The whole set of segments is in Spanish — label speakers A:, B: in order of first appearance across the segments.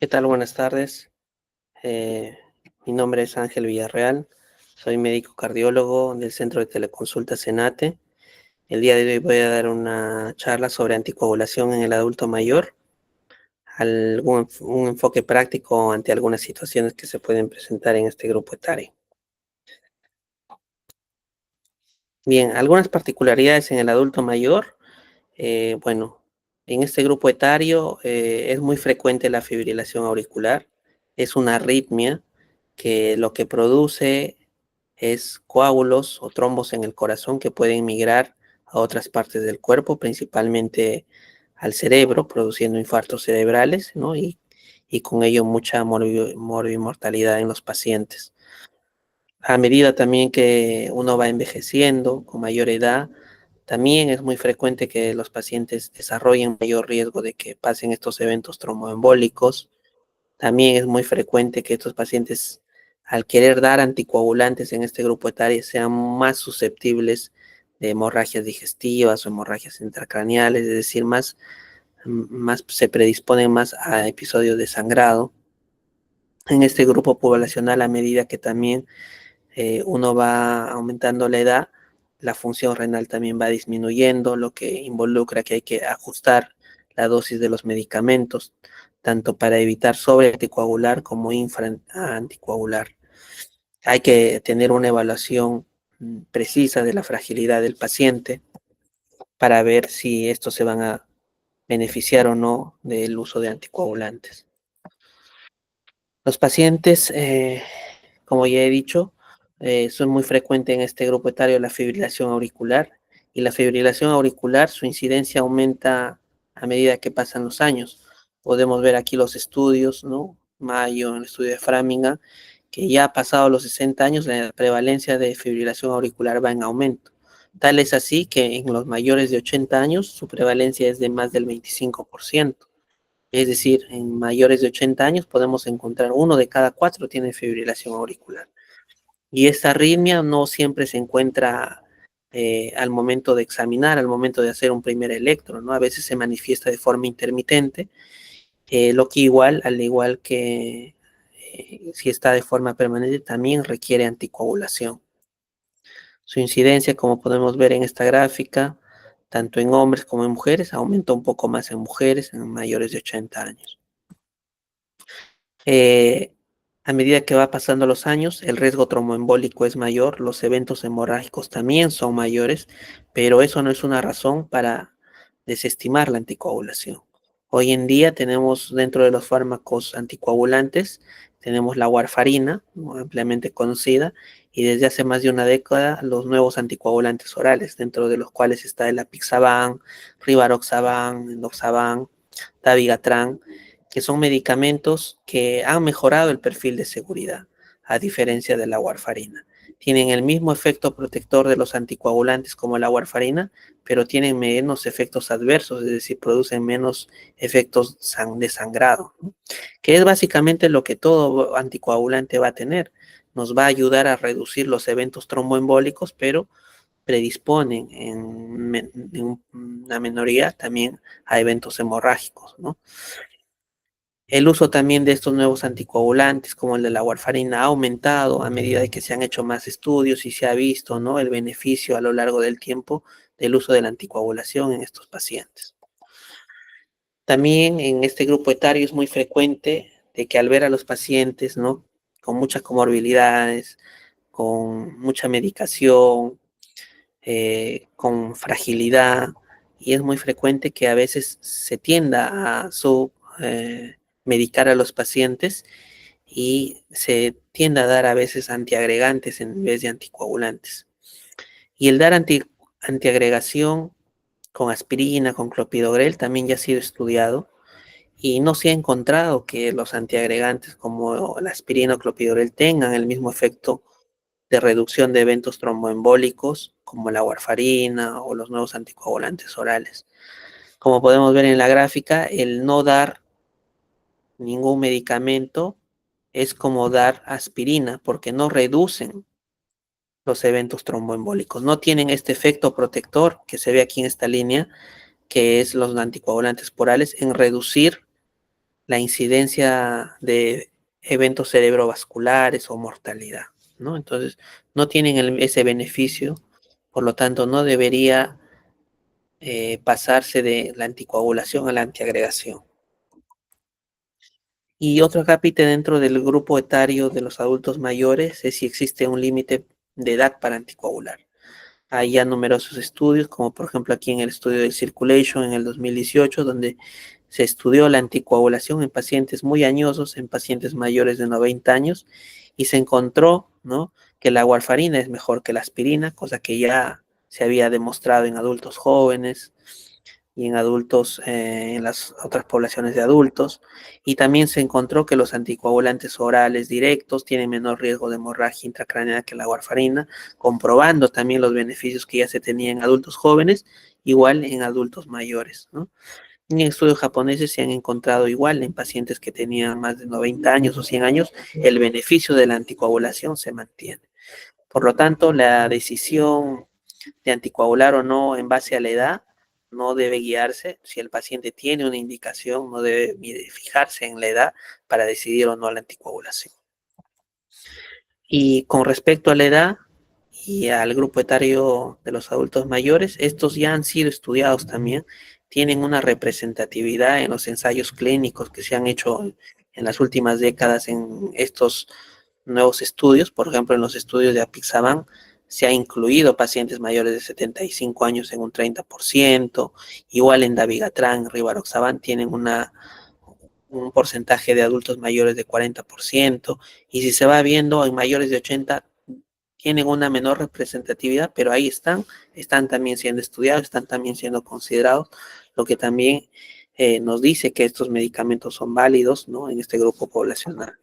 A: ¿Qué tal? Buenas tardes. Eh, Mi nombre es Ángel Villarreal. Soy médico cardiólogo del Centro de Teleconsulta Senate. El día de hoy voy a dar una charla sobre anticoagulación en el adulto mayor, un enfoque práctico ante algunas situaciones que se pueden presentar en este grupo etario. Bien, algunas particularidades en el adulto mayor. Bueno, en este grupo etario es muy frecuente la fibrilación auricular. Es una arritmia que lo que produce es coágulos o trombos en el corazón que pueden migrar a otras partes del cuerpo, principalmente al cerebro, produciendo infartos cerebrales, ¿no? Y con ello mucha morbimortalidad en los pacientes. A medida también que uno va envejeciendo con mayor edad, también es muy frecuente que los pacientes desarrollen mayor riesgo de que pasen estos eventos tromboembólicos. También es muy frecuente que estos pacientes, al querer dar anticoagulantes en este grupo etario, sean más susceptibles de hemorragias digestivas o hemorragias intracraneales, es decir, más se predisponen más a episodios de sangrado. En este grupo poblacional, a medida que también uno va aumentando la edad, la función renal también va disminuyendo, lo que involucra que hay que ajustar la dosis de los medicamentos, tanto para evitar sobreanticoagular como infraanticoagular. Hay que tener una evaluación precisa de la fragilidad del paciente para ver si estos se van a beneficiar o no del uso de anticoagulantes. Los pacientes, como ya he dicho, son muy frecuentes en este grupo etario la fibrilación auricular, y la fibrilación auricular, su incidencia aumenta a medida que pasan los años. Podemos ver aquí los estudios, ¿no? Mayo, el estudio de Framingham, que ya pasado los 60 años la prevalencia de fibrilación auricular va en aumento. Tal es así que en los mayores de 80 años su prevalencia es de más del 25%. Es decir, en mayores de 80 años podemos encontrar uno de cada cuatro tiene fibrilación auricular. Y esta arritmia no siempre se encuentra al momento de examinar, al momento de hacer un primer electro, ¿no? A veces se manifiesta de forma intermitente, lo que al igual que si está de forma permanente, también requiere anticoagulación. Su incidencia, como podemos ver en esta gráfica, tanto en hombres como en mujeres, aumenta un poco más en mujeres en mayores de 80 años. Eh, a medida que va pasando los años, el riesgo tromboembólico es mayor, los eventos hemorrágicos también son mayores, pero eso no es una razón para desestimar la anticoagulación. Hoy en día tenemos dentro de los fármacos anticoagulantes, tenemos la warfarina, ¿no? Ampliamente conocida, y desde hace más de una década los nuevos anticoagulantes orales, dentro de los cuales está el apixaban, rivaroxaban, endoxaban, dabigatran, que son medicamentos que han mejorado el perfil de seguridad, a diferencia de la warfarina. Tienen el mismo efecto protector de los anticoagulantes como la warfarina, pero tienen menos efectos adversos, es decir, producen menos efectos de sangrado, ¿no? Que es básicamente lo que todo anticoagulante va a tener. Nos va a ayudar a reducir los eventos tromboembólicos, pero predisponen en una minoría también a eventos hemorrágicos, ¿no? El uso también de estos nuevos anticoagulantes, como el de la warfarina, ha aumentado a medida de que se han hecho más estudios y se ha visto, ¿no?, el beneficio a lo largo del tiempo del uso de la anticoagulación en estos pacientes. También en este grupo etario es muy frecuente de que al ver a los pacientes, ¿no?, con muchas comorbilidades, con mucha medicación, con fragilidad, y es muy frecuente que a veces se tienda a medicar a los pacientes y se tiende a dar a veces antiagregantes en vez de anticoagulantes. Y el dar antiagregación con aspirina, con clopidogrel, también ya ha sido estudiado y no se ha encontrado que los antiagregantes como la aspirina o clopidogrel tengan el mismo efecto de reducción de eventos tromboembólicos como la warfarina o los nuevos anticoagulantes orales. Como podemos ver en la gráfica, el no dar ningún medicamento es como dar aspirina porque no reducen los eventos tromboembólicos, no tienen este efecto protector que se ve aquí en esta línea, que es los anticoagulantes orales, en reducir la incidencia de eventos cerebrovasculares o mortalidad, ¿no? Entonces, no tienen ese beneficio, por lo tanto, no debería pasarse de la anticoagulación a la antiagregación. Y otro cápite dentro del grupo etario de los adultos mayores es si existe un límite de edad para anticoagular. Hay ya numerosos estudios, como por ejemplo aquí en el estudio de Circulation en el 2018, donde se estudió la anticoagulación en pacientes muy añosos, en pacientes mayores de 90 años, y se encontró, ¿no?, que la warfarina es mejor que la aspirina, cosa que ya se había demostrado en adultos jóvenes y en adultos, en las otras poblaciones de adultos. Y también se encontró que los anticoagulantes orales directos tienen menor riesgo de hemorragia intracraneal que la warfarina, comprobando también los beneficios que ya se tenían en adultos jóvenes, igual en adultos mayores, ¿no? En estudios japoneses se han encontrado igual en pacientes que tenían más de 90 años o 100 años, el beneficio de la anticoagulación se mantiene. Por lo tanto, la decisión de anticoagular o no en base a la edad no debe guiarse. Si el paciente tiene una indicación, no debe fijarse en la edad para decidir o no la anticoagulación. Y con respecto a la edad y al grupo etario de los adultos mayores, estos ya han sido estudiados también, tienen una representatividad en los ensayos clínicos que se han hecho en las últimas décadas en estos nuevos estudios. Por ejemplo, en los estudios de Apixaban se ha incluido pacientes mayores de 75 años en un 30%, igual en Dabigatran, Rivaroxaban tienen un porcentaje de adultos mayores de 40%, y si se va viendo en mayores de 80 tienen una menor representatividad, pero ahí están también siendo estudiados, están también siendo considerados, lo que también nos dice que estos medicamentos son válidos, ¿no?, en este grupo poblacional.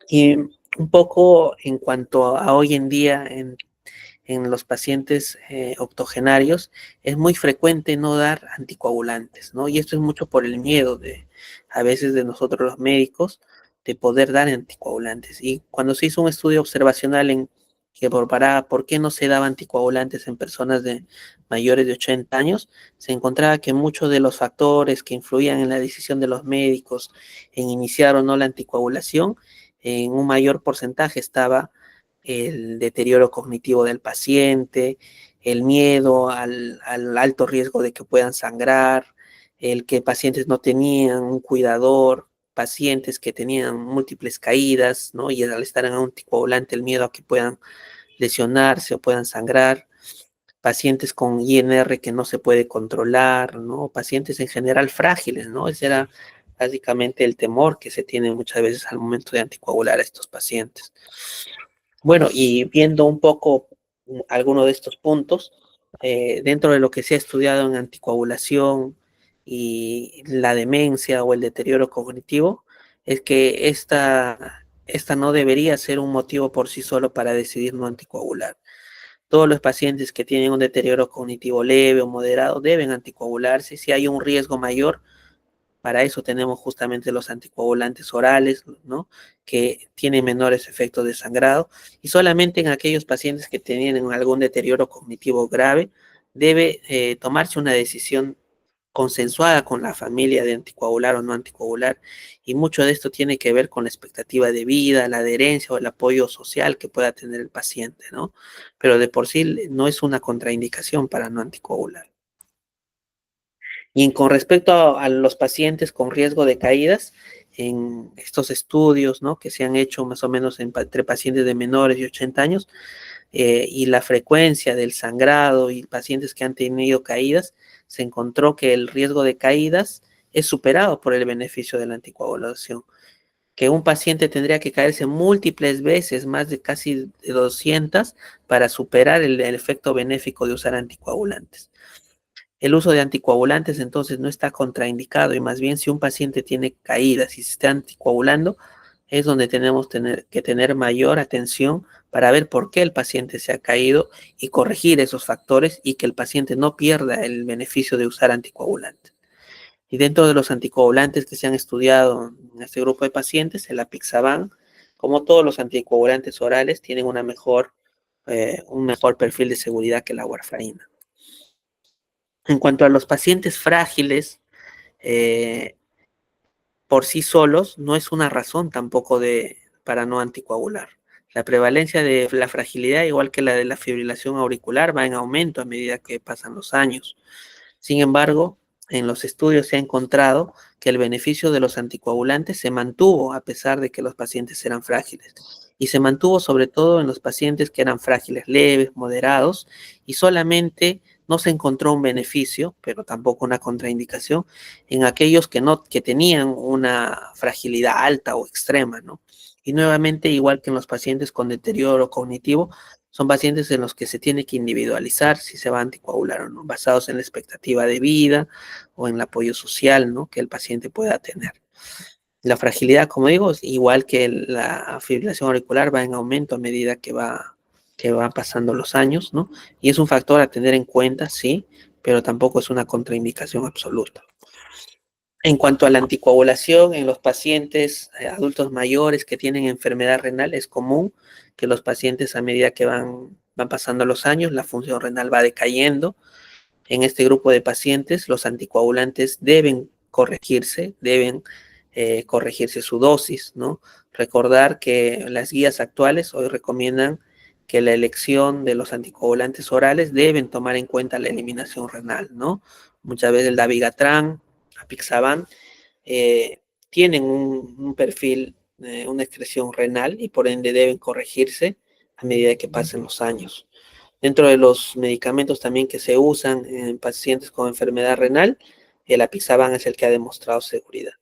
A: Y un poco en cuanto a hoy en día en los pacientes octogenarios, es muy frecuente no dar anticoagulantes, ¿no? Y esto es mucho por el miedo a veces de nosotros los médicos, de poder dar anticoagulantes. Y cuando se hizo un estudio observacional que comparaba por qué no se daba anticoagulantes en personas de mayores de 80 años, se encontraba que muchos de los factores que influían en la decisión de los médicos en iniciar o no la anticoagulación, en un mayor porcentaje estaba el deterioro cognitivo del paciente, el miedo al alto riesgo de que puedan sangrar, el que pacientes no tenían un cuidador, pacientes que tenían múltiples caídas, ¿no? Y al estar en un anticoagulante, el miedo a que puedan lesionarse o puedan sangrar, pacientes con INR que no se puede controlar, ¿no? Pacientes en general frágiles, ¿no? Ese era básicamente el temor que se tiene muchas veces al momento de anticoagular a estos pacientes. Bueno, y viendo un poco alguno de estos puntos, dentro de lo que se ha estudiado en anticoagulación y la demencia o el deterioro cognitivo, es que esta no debería ser un motivo por sí solo para decidir no anticoagular. Todos los pacientes que tienen un deterioro cognitivo leve o moderado deben anticoagularse. Si hay un riesgo mayor, para eso tenemos justamente los anticoagulantes orales, ¿no?, que tienen menores efectos de sangrado, y solamente en aquellos pacientes que tienen algún deterioro cognitivo grave debe tomarse una decisión consensuada con la familia de anticoagular o no anticoagular, y mucho de esto tiene que ver con la expectativa de vida, la adherencia o el apoyo social que pueda tener el paciente, ¿no? Pero de por sí no es una contraindicación para no anticoagular. Y con respecto a los pacientes con riesgo de caídas, en estos estudios, ¿no?, que se han hecho más o menos entre pacientes de menores de 80 años, y la frecuencia del sangrado y pacientes que han tenido caídas, se encontró que el riesgo de caídas es superado por el beneficio de la anticoagulación, que un paciente tendría que caerse múltiples veces, más de casi 200, para superar el efecto benéfico de usar anticoagulantes. El uso de anticoagulantes entonces no está contraindicado, y más bien si un paciente tiene caídas y se está anticoagulando, es donde tenemos que tener mayor atención para ver por qué el paciente se ha caído y corregir esos factores y que el paciente no pierda el beneficio de usar anticoagulantes. Y dentro de los anticoagulantes que se han estudiado en este grupo de pacientes, el Apixaban, como todos los anticoagulantes orales, tienen un mejor perfil de seguridad que la warfarina. En cuanto a los pacientes frágiles, por sí solos no es una razón tampoco para no anticoagular. La prevalencia de la fragilidad, igual que la de la fibrilación auricular, va en aumento a medida que pasan los años. Sin embargo, en los estudios se ha encontrado que el beneficio de los anticoagulantes se mantuvo a pesar de que los pacientes eran frágiles. Y se mantuvo sobre todo en los pacientes que eran frágiles leves, moderados, y solamente no se encontró un beneficio, pero tampoco una contraindicación, en aquellos que tenían una fragilidad alta o extrema, ¿no? Y nuevamente, igual que en los pacientes con deterioro cognitivo, son pacientes en los que se tiene que individualizar si se va a anticoagular o no, basados en la expectativa de vida o en el apoyo social, ¿no?, que el paciente pueda tener. La fragilidad, como digo, es igual que la fibrilación auricular, va en aumento a medida que va pasando los años, ¿no? Y es un factor a tener en cuenta, sí, pero tampoco es una contraindicación absoluta. En cuanto a la anticoagulación en los pacientes adultos mayores que tienen enfermedad renal, es común que los pacientes, a medida que van pasando los años, la función renal va decayendo. En este grupo de pacientes, los anticoagulantes deben corregirse su dosis, ¿no? Recordar que las guías actuales hoy recomiendan que la elección de los anticoagulantes orales deben tomar en cuenta la eliminación renal, ¿no? Muchas veces el dabigatran, apixaban, eh, tienen un perfil, una excreción renal, y por ende deben corregirse a medida que pasen los años. Dentro de los medicamentos también que se usan en pacientes con enfermedad renal, el apixaban es el que ha demostrado seguridad.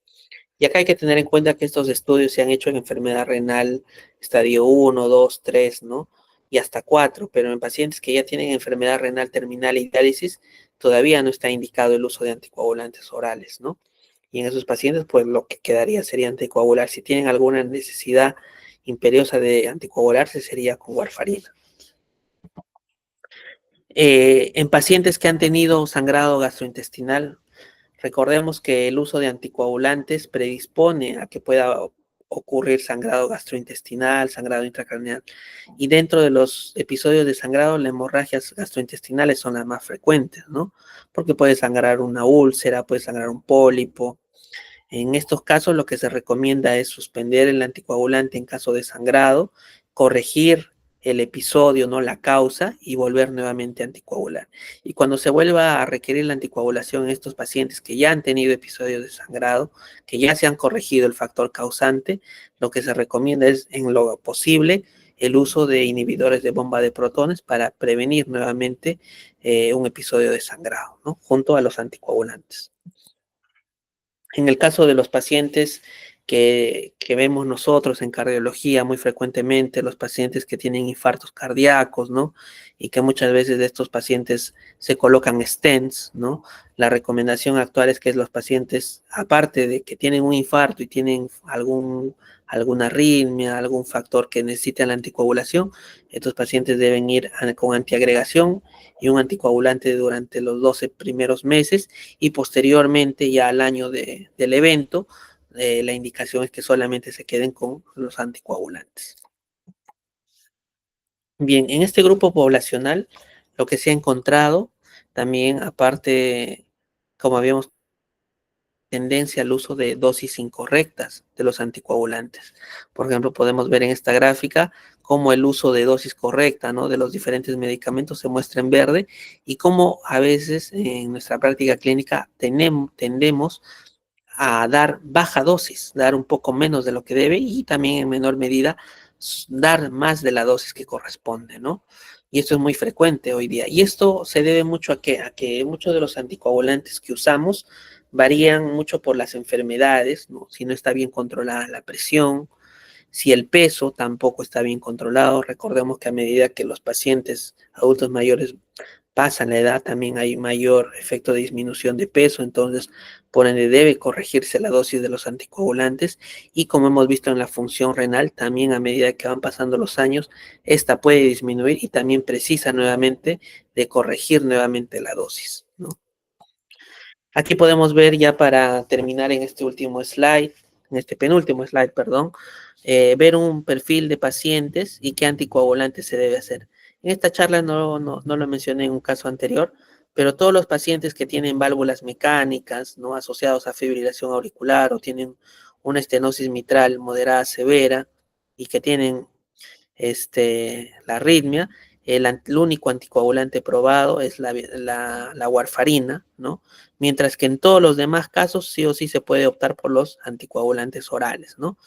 A: Y acá hay que tener en cuenta que estos estudios se han hecho en enfermedad renal estadio 1, 2, 3, ¿no? Y hasta 4, pero en pacientes que ya tienen enfermedad renal terminal y diálisis, todavía no está indicado el uso de anticoagulantes orales, ¿no? Y en esos pacientes, pues lo que quedaría sería anticoagular. Si tienen alguna necesidad imperiosa de anticoagularse, sería con warfarina. En pacientes que han tenido sangrado gastrointestinal, recordemos que el uso de anticoagulantes predispone a que pueda ocurrir sangrado gastrointestinal, sangrado intracraneal. Y dentro de los episodios de sangrado, las hemorragias gastrointestinales son las más frecuentes, ¿no? Porque puede sangrar una úlcera, puede sangrar un pólipo. En estos casos, lo que se recomienda es suspender el anticoagulante en caso de sangrado, corregir el episodio, no la causa, y volver nuevamente a anticoagular. Y cuando se vuelva a requerir la anticoagulación en estos pacientes que ya han tenido episodios de sangrado, que ya se han corregido el factor causante, lo que se recomienda es, en lo posible, el uso de inhibidores de bomba de protones para prevenir nuevamente un episodio de sangrado, ¿no?, junto a los anticoagulantes. En el caso de los pacientes que vemos nosotros en cardiología muy frecuentemente, los pacientes que tienen infartos cardíacos, ¿no? Y que muchas veces de estos pacientes se colocan stents, ¿no? La recomendación actual es que los pacientes, aparte de que tienen un infarto y tienen alguna arritmia, algún factor que necesite la anticoagulación, estos pacientes deben ir con antiagregación y un anticoagulante durante los 12 primeros meses, y posteriormente, ya al año del evento, la indicación es que solamente se queden con los anticoagulantes. Bien, en este grupo poblacional, lo que se ha encontrado también, aparte, como habíamos, tendencia al uso de dosis incorrectas de los anticoagulantes. Por ejemplo, podemos ver en esta gráfica cómo el uso de dosis correcta, ¿no?, de los diferentes medicamentos se muestra en verde, y cómo a veces en nuestra práctica clínica tendemos a dar baja dosis, dar un poco menos de lo que debe, y también en menor medida dar más de la dosis que corresponde, ¿no? Y esto es muy frecuente hoy día. Y esto se debe mucho a que muchos de los anticoagulantes que usamos varían mucho por las enfermedades, ¿no? Si no está bien controlada la presión, si el peso tampoco está bien controlado. Recordemos que a medida que los pacientes adultos mayores pasan la edad, también hay mayor efecto de disminución de peso, entonces por ende debe corregirse la dosis de los anticoagulantes. Y como hemos visto en la función renal, también a medida que van pasando los años, esta puede disminuir y también precisa nuevamente de corregir nuevamente la dosis, ¿no? Aquí podemos ver, ya para terminar en este último slide, en este penúltimo slide, perdón, ver un perfil de pacientes y qué anticoagulante se debe hacer. En esta charla no lo mencioné en un caso anterior, pero todos los pacientes que tienen válvulas mecánicas, ¿no? Asociados a fibrilación auricular o tienen una estenosis mitral moderada severa y que tienen la arritmia, el único anticoagulante probado es la warfarina, ¿no? Mientras que en todos los demás casos sí o sí se puede optar por los anticoagulantes orales, ¿no?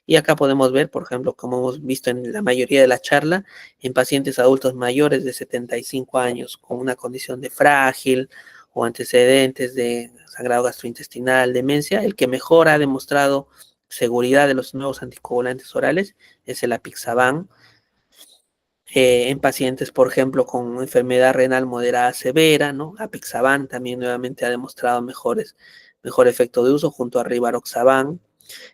A: Y acá podemos ver, por ejemplo, como hemos visto en la mayoría de la charla, en pacientes adultos mayores de 75 años con una condición de frágil o antecedentes de sangrado gastrointestinal, demencia, el que mejor ha demostrado seguridad de los nuevos anticoagulantes orales es el apixaban, en pacientes, por ejemplo, con enfermedad renal moderada severa, ¿no? Apixaban también nuevamente ha demostrado mejor efecto de uso junto a rivaroxaban.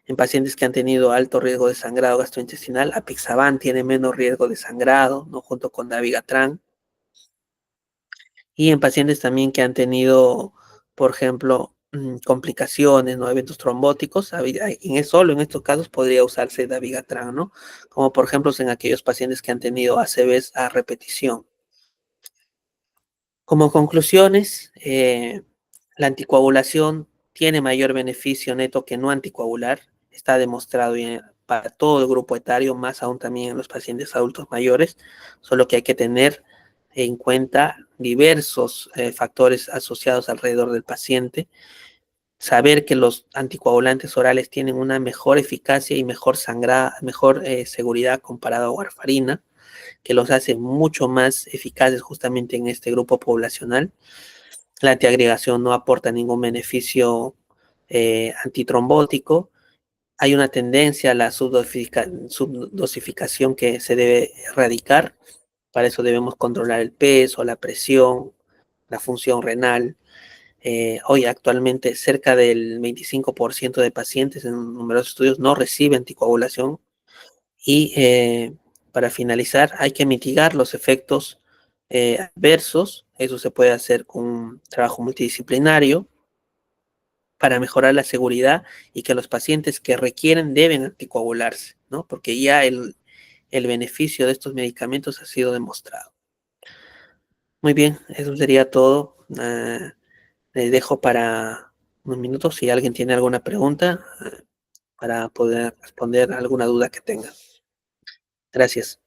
A: En pacientes que han tenido alto riesgo de sangrado gastrointestinal, apixaban tiene menos riesgo de sangrado, ¿no? Junto con dabigatran. Y en pacientes también que han tenido, por ejemplo, complicaciones, ¿no? Eventos trombóticos, solo en estos casos podría usarse dabigatran, ¿no? Como por ejemplo en aquellos pacientes que han tenido ACVs a repetición. Como conclusiones, la anticoagulación tiene mayor beneficio neto que no anticoagular. Está demostrado para todo el grupo etario, más aún también en los pacientes adultos mayores, solo que hay que tener en cuenta diversos factores asociados alrededor del paciente. Saber que los anticoagulantes orales tienen una mejor eficacia y mejor seguridad comparado a warfarina, que los hace mucho más eficaces justamente en este grupo poblacional. La antiagregación no aporta ningún beneficio antitrombótico. Hay una tendencia a la subdosificación que se debe erradicar. Para eso debemos controlar el peso, la presión, la función renal. Hoy actualmente cerca del 25% de pacientes en numerosos estudios no recibe anticoagulación y para finalizar, hay que mitigar los efectos adversos. Eso se puede hacer con un trabajo multidisciplinario para mejorar la seguridad y que los pacientes que requieren deben anticoagularse, ¿no? Porque ya el beneficio de estos medicamentos ha sido demostrado. Muy bien, eso sería todo. Les dejo para unos minutos si alguien tiene alguna pregunta para poder responder alguna duda que tenga. Gracias.